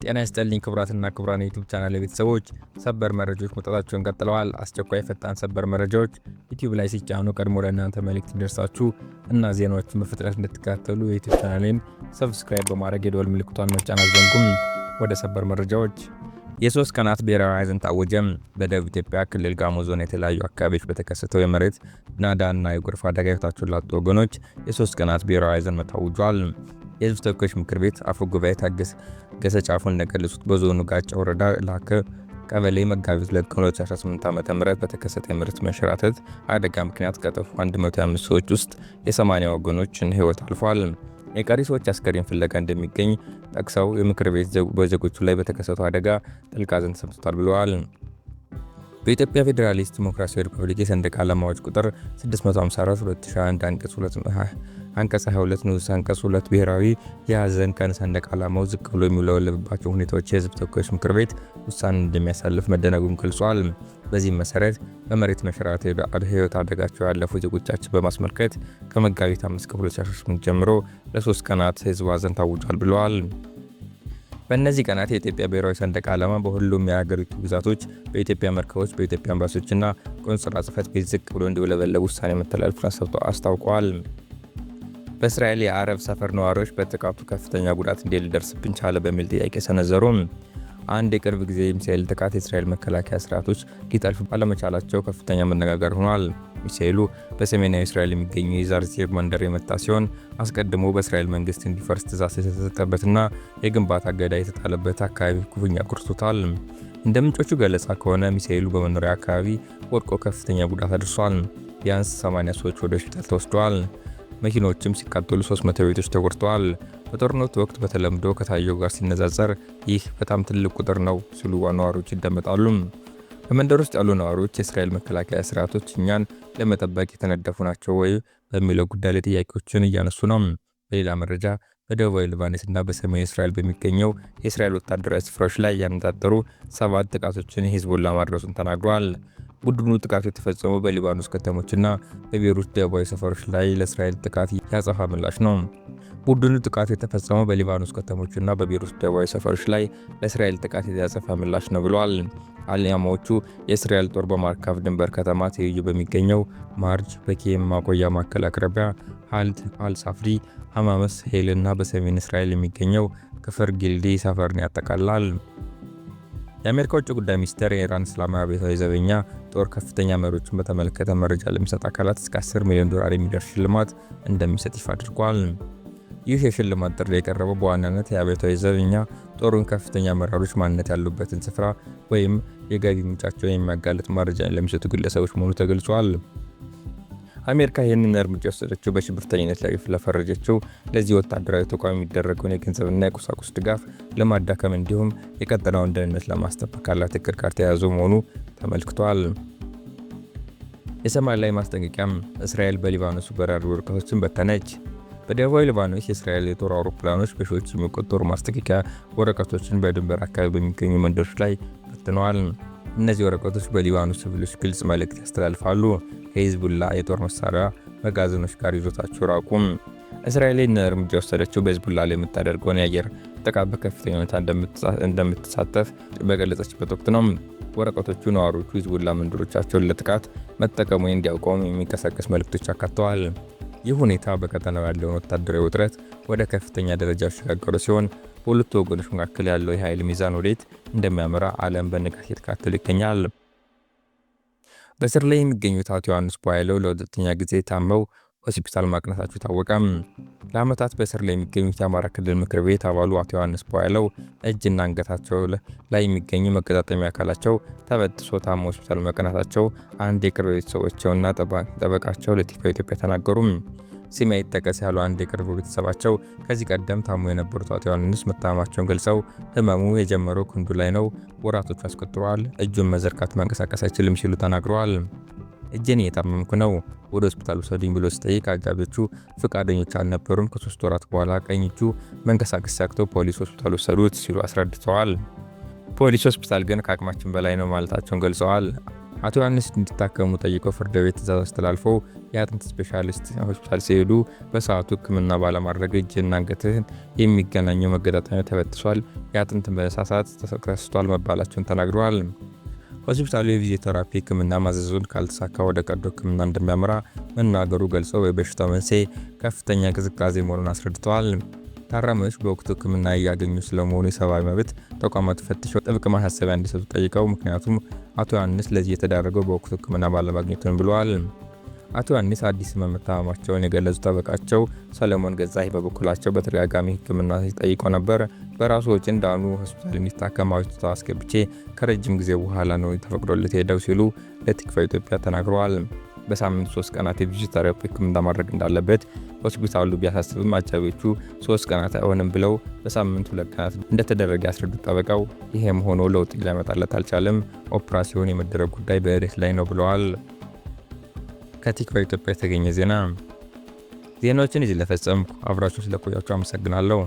ጤና ይስጥልኝ ክቡራትና ክቡራን የዩቲዩብ ቻናል ቤተሰቦች፣ ሰበር መረጃዎች መውጣታቸውን ቀጥለዋል። አስቸኳይ ፈጣን ሰበር መረጃዎች ዩቲዩብ ላይ ሲጫኑ ቀድሞ ለእናንተ መልእክት እንዲደርሳችሁ እና ዜናዎችን በፍጥነት እንድትከታተሉ የዩቲዩብ ቻናሌን ሰብስክራይብ በማድረግ የደወል ምልክቷን መጫን አትዘንጉም። ወደ ሰበር መረጃዎች። የሶስት ቀናት ብሔራዊ ሐዘን ታወጀ። በደቡብ ኢትዮጵያ ክልል ጋሞ ዞን የተለያዩ አካባቢዎች በተከሰተው የመሬት ናዳና የጎርፍ አደጋ ሕይወታቸውን ላጡ ወገኖች የሶስት ቀናት ብሔራዊ ሐዘን ታውጇል። የሕዝብ ተወካዮች ምክር ቤት አፈ ጉባኤ ታገሰ ጫፎ እንደገለጹት በዞኑ ጋጫ ወረዳ ላከ ቀበሌ መጋቢት 2018 ዓ.ም በተከሰተ የመሬት መንሸራተት አደጋ ምክንያት ከጠፉ 105 ሰዎች ውስጥ የ80 ወገኖችን ሕይወት አልፏል። የቀሪ ሰዎች አስከሬን ፍለጋ እንደሚገኝ ጠቅሰው የምክር ቤት በዜጎቹ ላይ በተከሰተው አደጋ ጥልቅ ሐዘን ተሰምቶታል ብለዋል። በኢትዮጵያ ፌዴራሊስት ዲሞክራሲያዊ ሪፐብሊክ የሰንደቅ ዓላማዎች ቁጥር 654/2021 አንቀጽ 22 ንዑስ አንቀጽ 2 ብሔራዊ የሐዘን ቀን ሰንደቅ ዓላማው ዝቅ ብሎ የሚውለበለብባቸው ሁኔታዎች የሕዝብ ተወካዮች ምክር ቤት ውሳኔ እንደሚያሳልፍ መደነጉን ገልጿል። በዚህም መሰረት በመሬት መንሸራተት ሕይወት አደጋቸው ያለፉ ዜጎቻችን በማስመልከት ከመጋቢት 5 2018 ጀምሮ ለ3 ቀናት ሕዝብ ሐዘን ታውጇል ብለዋል። በእነዚህ ቀናት የኢትዮጵያ ብሔራዊ ሰንደቅ ዓላማ በሁሉም የሀገሪቱ ግዛቶች፣ በኢትዮጵያ መርከቦች፣ በኢትዮጵያ ኤምባሲዎችና ቆንስላ ጽሕፈት ቤት ዝቅ ብሎ እንዲውለበለብ ውሳኔ መተላለፉን አስታውቀዋል። በእስራኤል የአረብ ሰፈር ነዋሪዎች በጥቃቱ ከፍተኛ ጉዳት እንዴት ሊደርስብን ቻለ በሚል ጥያቄ ሰነዘሩ። አንድ የቅርብ ጊዜ ሚሳኤል ጥቃት የእስራኤል መከላከያ ስርዓቶች ሊጠልፉ ባለመቻላቸው ከፍተኛ መነጋገር ሆኗል። ሚሳኤሉ በሰሜናዊ እስራኤል የሚገኙ የዛርዚር መንደር የመታ ሲሆን አስቀድሞ በእስራኤል መንግስት እንዲፈርስ ትዕዛዝ የተሰጠበትና የግንባታ እገዳ የተጣለበት አካባቢ ክፉኛ ጎድቶታል። እንደ ምንጮቹ ገለጻ ከሆነ ሚሳኤሉ በመኖሪያ አካባቢ ወድቆ ከፍተኛ ጉዳት አድርሷል። ቢያንስ 80 ሰዎች ወደ ሆስፒታል ተወስደዋል። መኪኖችም ሲቃጠሉ 300 ቤቶች ተጎድተዋል። በጦርነቱ ወቅት በተለምዶ ከታየው ጋር ሲነጻጸር ይህ በጣም ትልቅ ቁጥር ነው ሲሉ ነዋሪዎች ይደመጣሉ። በመንደር ውስጥ ያሉ ነዋሪዎች የእስራኤል መከላከያ ስርዓቶች እኛን ለመጠበቅ የተነደፉ ናቸው ወይ በሚለው ጉዳይ ላይ ጥያቄዎችን እያነሱ ነው። በሌላ መረጃ በደቡባዊ ሊባኖስና በሰሜን እስራኤል በሚገኘው የእስራኤል ወታደራዊ ስፍራዎች ላይ ያነጣጠሩ 7 ጥቃቶችን ሂዝቦላ ማድረሱን ተናግሯል። ቡድኑ ጥቃቱ የተፈጸመው በሊባኖስ ከተሞችና በቤይሩት ደቡባዊ ሰፈሮች ላይ ለእስራኤል ጥቃት ያጸፋ ምላሽ ነው። ቡድኑ ጥቃቱ የተፈጸመው በሊባኖስ ከተሞችና በቤይሩት ደቡባዊ ሰፈሮች ላይ ለእስራኤል ጥቃት ያጸፋ ምላሽ ነው ብለዋል። ዓላማዎቹ የእስራኤል ጦር በማርካቭ ድንበር ከተማ ትይዩ በሚገኘው ማርጅ በኬም ማቆያ ማዕከል አቅራቢያ ሃልት አልሳፍሪ፣ ሐማመስ ሄል እና በሰሜን እስራኤል የሚገኘው ክፍር ጊልዲ ሰፈርን ያጠቃልላል። የአሜሪካ ውጭ ጉዳይ ሚኒስቴር የኢራን እስላማዊ አብዮታዊ ዘበኛ ጦር ከፍተኛ መሪዎችን በተመለከተ መረጃ ለሚሰጥ አካላት እስከ $10 ሚሊዮን የሚደርስ ሽልማት እንደሚሰጥ ይፋ አድርጓል። ይህ የሽልማት ጥሪ የቀረበው በዋናነት የአብዮታዊ ዘበኛ ጦሩን ከፍተኛ አመራሮች ማንነት ያሉበትን ስፍራ ወይም የገቢ ምንጫቸውን የሚያጋልጥ መረጃ ለሚሰጡ ግለሰቦች መሆኑ ተገልጿል። አሜሪካ ይህንን እርምጃ የወሰደችው በሽብርተኝነት ላይ ለፈረጀችው ለዚህ ወታደራዊ ተቋም የሚደረገውን የገንዘብና የቁሳቁስ ድጋፍ ለማዳከም እንዲሁም የቀጠናውን ደህንነት ለማስጠበቅ ካላት እቅድ ጋር ተያይዞ መሆኑ ተመልክቷል። የሰማይ ላይ ማስጠንቀቂያም፣ እስራኤል በሊባኖስ በራሪ ወረቀቶችን በተነች። በደቡባዊ ሊባኖስ የእስራኤል የጦር አውሮፕላኖች በሺዎች የሚቆጠሩ ማስጠንቀቂያ ወረቀቶችን በድንበር አካባቢ በሚገኙ መንደሮች ላይ በትነዋል። እነዚህ ወረቀቶች በሊባኖስ ሲቪሎች ግልጽ መልእክት ያስተላልፋሉ። ከሂዝቡላ የጦር መሳሪያ መጋዘኖች ጋር ይዞታቸው ራቁም። እስራኤል እርምጃ የወሰደችው በሂዝቡላ ላይ የምታደርገውን የአየር ጥቃት በከፍተኛ ሁኔታ እንደምትሳተፍ በገለጸችበት ወቅት ነው። ወረቀቶቹ ነዋሪዎቹ ሂዝቡላ መንደሮቻቸውን ለጥቃት መጠቀሙ እንዲያውቀውም የሚንቀሳቀስ መልእክቶች አካተዋል። ይህ ሁኔታ በቀጠናው ያለውን ወታደራዊ ውጥረት ወደ ከፍተኛ ደረጃ ያሸጋገረ ሲሆን በሁለቱ ወገኖች መካከል ያለው የኃይል ሚዛን ወዴት እንደሚያመራ ዓለም በንቃት እየተከታተለ ይገኛል። በስር ላይ የሚገኙት አቶ ዮሐንስ ቧያለው ለሁለተኛ ጊዜ ታመው ሆስፒታል ማቅናታቸው ታወቀ። ለዓመታት በስር ላይ የሚገኙት የአማራ ክልል ምክር ቤት አባሉ አቶ ዮሐንስ ቧያለው እጅና አንገታቸው ላይ የሚገኙ መገጣጠሚያ አካላቸው ተበጥሶ ታመው ሆስፒታል መቅናታቸው አንድ የቅርብ ቤተሰቦቻቸውና ጠበቃቸው ለቲክቫህ ኢትዮጵያ ተናገሩ። ስሜ ይጠቀስ ያሉ አንድ የቅርብ ቤተሰባቸው ከዚህ ቀደም ታሞ የነበሩት አቶ ዮሐንስ መታመማቸውን ገልጸው ህመሙ የጀመረው ክንዱ ላይ ነው፣ ወራቶች አስቆጥረዋል፣ እጁን መዘርጋት መንቀሳቀስ አይችልም ሲሉ ተናግረዋል። እጄን እየታመምኩ ነው፣ ወደ ሆስፒታል ውሰዱኝ ብሎ ሲጠይቅ አጃቢዎቹ ፈቃደኞች አልነበሩም። ከ3 ወራት በኋላ ቀኝ እጁ መንቀሳቀስ ሲያቅተው ፖሊስ ሆስፒታል ወሰዱት ሲሉ አስረድተዋል። ፖሊስ ሆስፒታል ግን ከአቅማችን በላይ ነው ማለታቸውን ገልጸዋል። አቶ ዮሐንስ እንዲታከሙ ጠይቀው ፍርድ ቤት ትዕዛዝ አስተላልፎ የአጥንት ስፔሻሊስት ሆስፒታል ሲሄዱ በሰዓቱ ሕክምና ባለማድረግ እጅና አንገትህን የሚገናኘው መገጣጠሚያ ተበጥሷል፣ የአጥንት መሳሳት ተከስቷል መባላቸውን ተናግረዋል። ሆስፒታሉ የፊዚዮቴራፒ ሕክምና ማዘዙን ካልተሳካ ወደ ቀዶ ሕክምና እንደሚያመራ መናገሩ ገልጸው የበሽታው መንስኤ ከፍተኛ ቅዝቃዜ መሆኑን አስረድተዋል። ታራሚዎች በወቅቱ ሕክምና እያገኙ ስለመሆኑ የሰብአዊ መብት ተቋማት ፈትሸው ጥብቅ ማሳሰቢያ እንዲሰጡ ጠይቀው ምክንያቱም አቶ ዮሐንስ ለዚህ የተዳረገው በወቅቱ ሕክምና ባለማግኘቱ ነው ብለዋል። አቶ ዮሐንስ አዲስ ህመም መታመማቸውን የገለጹ ጠበቃቸው ሰለሞን ገዛይ በበኩላቸው በተደጋጋሚ ሕክምና ሲጠይቀው ነበር። በራሱ ወጪ እንዳኑ ሆስፒታል እንዲታከም አቤቱታ አስገብቼ ከረጅም ጊዜ በኋላ ነው ተፈቅዶለት ሄደው ሲሉ ለቲክቫህ ኢትዮጵያ ተናግረዋል። በሳምንት 3 ቀናት የፊዚዮቴራፒ ሕክምና ማድረግ እንዳለበት ሆስፒታሉ ቢያሳስብም አጃቢዎቹ 3 ቀናት አይሆንም ብለው በሳምንት 2 ቀናት እንደተደረገ ያስረዱት ጠበቃው ይሄም ሆኖ ለውጥ ሊያመጣለት አልቻለም፣ ኦፕራሲዮን የመደረግ ጉዳይ በሂደት ላይ ነው ብለዋል። ከቲክቫህ ኢትዮጵያ የተገኘ ዜና። ዜናዎችን እዚህ ለፈጸምኩ አብራችሁ ስለቆያችሁ አመሰግናለሁ።